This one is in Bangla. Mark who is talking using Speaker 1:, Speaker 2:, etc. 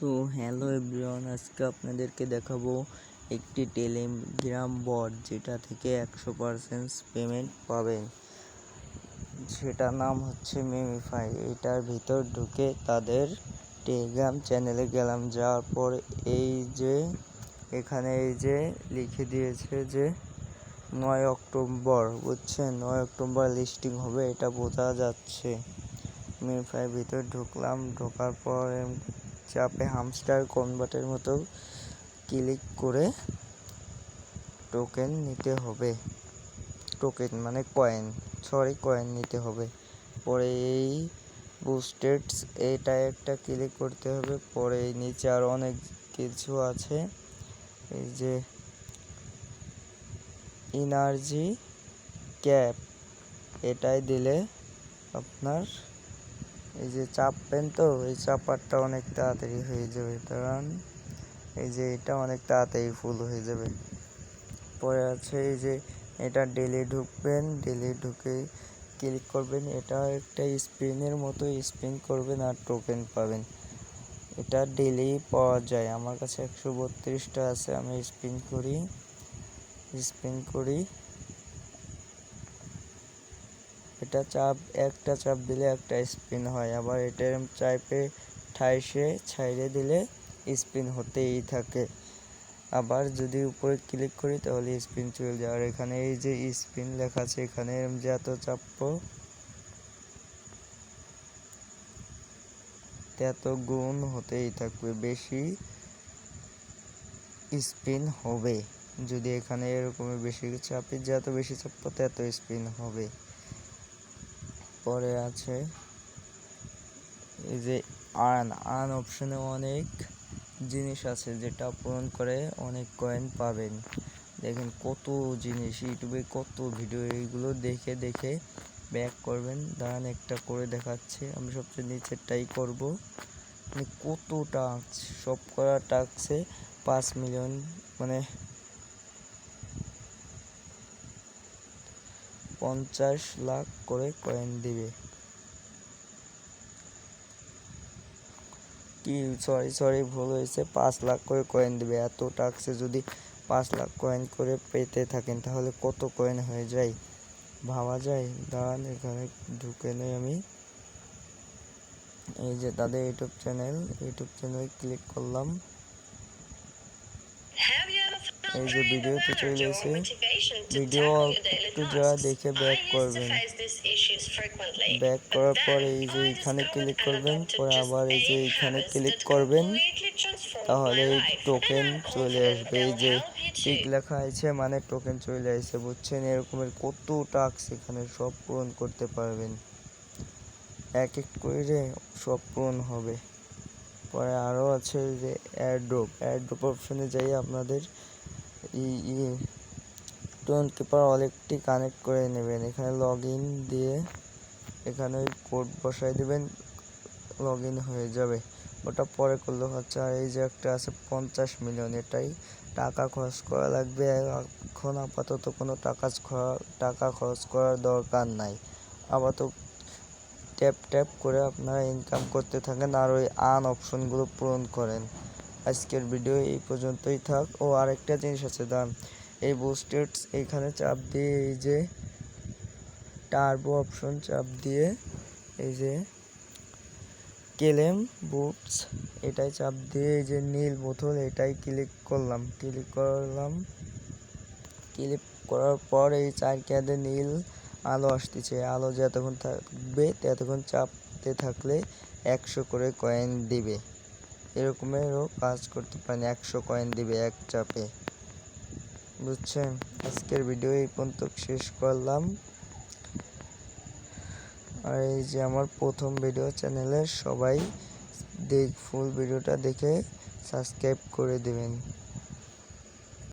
Speaker 1: সো হ্যালো এভরিওয়ান, আজকে আপনাদেরকে দেখাবো একটি টেলিগ্রাম বট যেটা থেকে 100% পেমেন্ট পাবেন। সেটার নাম হচ্ছে মেমিফাই। এটার ভিতর ঢুকে তাদের টেলিগ্রাম চ্যানেলে গেলাম, যাওয়ার পর এখানে লিখে দিয়েছে যে 9 অক্টোবর, বুঝছেন, 9 অক্টোবর লিস্টিং হবে, এটা বোঝা যাচ্ছে। মেমিফাই ভিতর ঢুকলাম, ঢোকার পর চাপে হামস্টার কনভার্টের মতো ক্লিক করে টোকেন নিতে হবে। টোকেন মানে কয়েন নিতে হবে। পরে এই বুস্টেডস এটা একটা ক্লিক করতে হবে। পরে নিচে আর অনেক কিছু আছে, এই যে এনার্জি ক্যাপ, এটাই দিলে আপনার এই যে চাপবেন, তো এই চাপারটা অনেক তাড়াতাড়ি হয়ে যাবে, কারণ এই যে এটা অনেক তাড়াতাড়ি ফুল হয়ে যাবে। পরে আছে এই যে এটা ডেলি ঢুকবেন, ডেলি ঢুকে ক্লিক করবেন, এটা একটা স্পিনের মতো স্পিন করবেন আর টোকেন পাবেন। এটা ডেলি পাওয়া যায়, আমার কাছে 132টা আছে। আমি স্পিন করি এটা একটা চাপ দিলে একটা স্পিন হয়, আবার এটা চাপে ঠাইসে ছাইড়ে দিলে স্পিন হতেই থাকে। আবার যদি উপরে ক্লিক করি তাহলে স্পিন চলে যায়। আর এখানে এই যে স্পিন লেখা আছে, এখানে যত চাপবো তত গুণ হতেই থাকবে, বেশি স্পিন হবে। যদি এখানে এরকম বেশি চাপি, যত বেশি চাপবো তত স্পিন হবে। পরে আছে এই যে আর্ন অপশনে অনেক জিনিস আছে, যেটা পূরণ করে অনেক কয়েন পাবেন। দেখেন কত জিনিস, ইউটিউবে কত ভিডিও, এইগুলো দেখে ব্যাক করবেন। দাঁড়ান একটা করে দেখাচ্ছে, আমি সবচেয়ে নিচেরটাই করব। মানে কত টাস্ক, সব করা টাস্কে 5 মিলিয়ন মানে 50 লাখ করে কয়েন দিবে। কি সরি ভুল হয়েছে, 5 লাখ করে কয়েন দিবে। এত টাস্কে যদি 5 লাখ কয়েন করে পেতে থাকেন তাহলে কত কয়েন হয়ে যায়, ভাবা যায়। দাঁড়ান এখানে ঢুকে নেই আমি, এই যে তাদের ইউটিউব চ্যানেল ক্লিক করলাম। এই যে ভিডিওতে চলে এসে ভিডিও একটু যা দেখে ব্যাক করবেন। ব্যাক করার পর এই যে এখানে ক্লিক করবেন, পরে আবার এই যে এখানে ক্লিক করবেন, তাহলে টোকেন চলে আসবে। এই যে টিক লেখা আছে মানে টোকেন চলে আসছে, বুঝছেন। এরকমের কত টাস্ক এখানে সব পূরণ করতে পারবেন, এক এক করে সব পূরণ হবে। পরে আরও আছে যে এয়ারড্রপ অপশনে যাই আপনাদের টোন কিপার ওয়ালেটটি কানেক্ট করে নেবেন। এখানে লগ ইন দিয়ে এখানে ওই কোড বসাই দেবেন, লগ ইন হয়ে যাবে। ওটা পরে করলে হচ্ছে। আর এই যে একটা আছে 50 মিলিয়ন, এটাই টাকা খরচ করা লাগবে। এখন আপাতত কোনো টাকা খরচ করার দরকার নাই। আপাতত ট্যাপ করে আপনারা ইনকাম করতে থাকেন আর ওই অপশনগুলো পূরণ করেন। আজকের ভিডিও এই পর্যন্তই থাক। ও আরেকটা জিনিস আছে, দাম এই বুস্টেডস এখানে চাপ দিয়ে এই যে টার্বো অপশন চাপ দিয়ে এই যে কেলেম বুটস এটাই চাপ দিয়ে এই যে নীল বোতল এটাই ক্লিক করার পর এই 4 ক্যাডে নীল আলো আসতেছে। আলো যতক্ষণ থাকবে ততক্ষণ চাপতে থাকলে 100 করে কয়েন দিবে। এরকমেরও কাজ করতে পারেন, 100 কয়েন দিবে এক চাপে, বুঝছেন। আজকের ভিডিও এই পর্যন্ত শেষ করলাম। আর এই যে আমার প্রথম ভিডিও চ্যানেলের সবাই ফুল ভিডিওটা দেখে সাবস্ক্রাইব করে দেবেন।